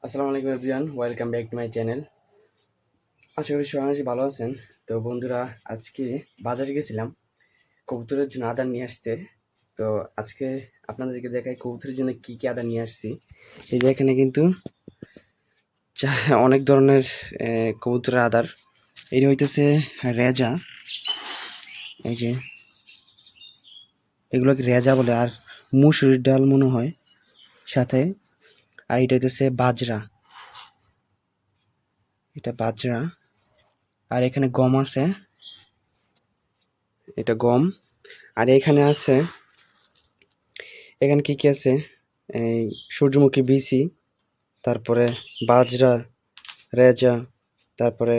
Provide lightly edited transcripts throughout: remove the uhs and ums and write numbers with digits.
আসসালামু আলাইকুম everyone, welcome back to my channel. আশা করি সবাই অনেক ভালো আছেন। তো বন্ধুরা, আজকে বাজারে গেছিলাম কবুতরের জন্য আদার নিয়ে আসতে। তো আজকে আপনাদেরকে দেখাই কবুতরের জন্য কী কী আদার নিয়ে আসছি। এই যে এখানে কিন্তু অনেক ধরনের কবুতরের আদার। এই হইতেছে রেজা, এই যে এগুলোকে রেজা বলে, আর মুসুরির ডাল মনে হয় সাথে। আর এটা হইতেছে বাজরা, এটা বাজরা। আর এখানে গম আছে, এটা গম। আর এখানে আছে, এখানে কি কি আছে, এই সূর্যমুখী বিচি, তারপরে বাজরা, রেজা, তারপরে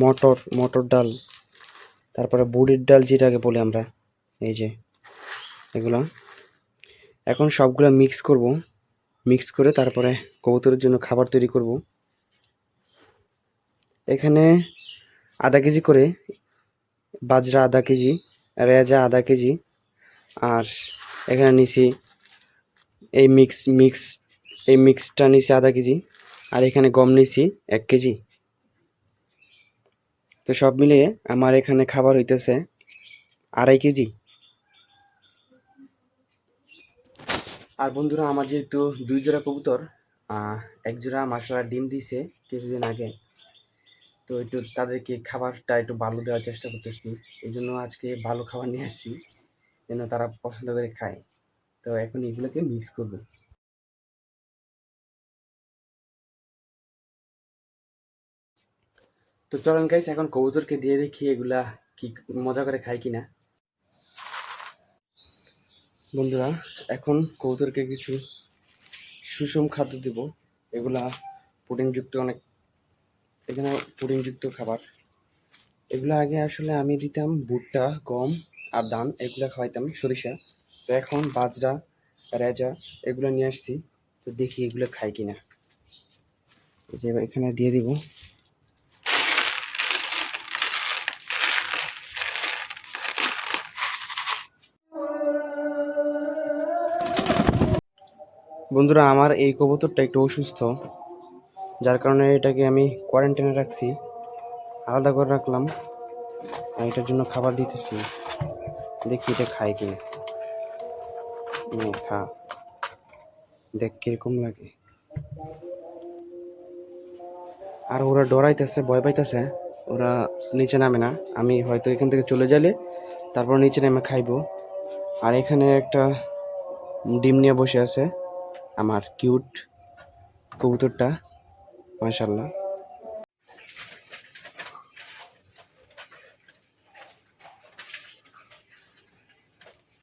মটর মটর ডাল, তারপরে বুড়ির ডাল যেটাকে বলি আমরা। এই যে এগুলো এখন সবগুলো মিক্স করে তারপরে কবুতরের জন্য খাবার তৈরি করব। এখানে আধা কেজি করে বাজরা, আধা কেজি রেজা, আধা কেজি। আর এখানে নিছি এই মিক্সটা নিছি আধা কেজি। আর এখানে গম নিছি 1 কেজি। তো সব মিলিয়ে আমার এখানে খাবার হইতেছে 2.5 কেজি। আর বন্ধুরা, আমার যেহেতু 2 জোড়া কবুতর, এক জোড়া মাশাআল্লাহ ডিম দিছে কিছুদিন আগে। তো একটু তাদেরকে খাবারটা একটু ভালো দেওয়ার চেষ্টা করতেছি। এই জন্য আজকে ভালো খাবার নিয়ে আসছি যেন তারা পছন্দ করে খায়। তো এখন এগুলোকে মিক্স করবো। তো চলেন গাইস, এখন কবুতরকে দিয়ে দেখি এগুলা কি মজা করে খায় কিনা। বন্ধুরা, এখন কবুতরকে কিছু সুষম খাদ্য দেব। এগুলা প্রোটিনযুক্ত অনেক, এখানে প্রোটিনযুক্ত খাবার। এগুলো আগে আসলে আমি দিতাম ভুট্টা, গম আর ধান, এগুলো খাওয়াইতাম, সরিষা। তো এখন বাজরা, রেজা এগুলো নিয়ে আসছি। তো দেখি এগুলো খাই কিনা। এই যে এখানে দিয়ে দিব। বন্ধুরা, আমার এই কবুতরটা একটু অসুস্থ, যার কারণে এটাকে আমি কোয়ারেন্টাইনে রাখছি, আলাদা করে রাখলাম। আর এটার জন্য খাবার দিতেছি। দেখি এটা খায় কিনা। খা, দেখ কিরকম লাগে। আর ওরা ডরাইতেছে, ভয় পাইতেছে, ওরা নিচে নামে না। আমি হয়তো এখান থেকে চলে গেলে তারপর নিচে নেমে খাইবো। আর এখানে একটা ডিম নিয়ে বসে আছে আমার কিউট কবুতরটা, মাশাআল্লাহ।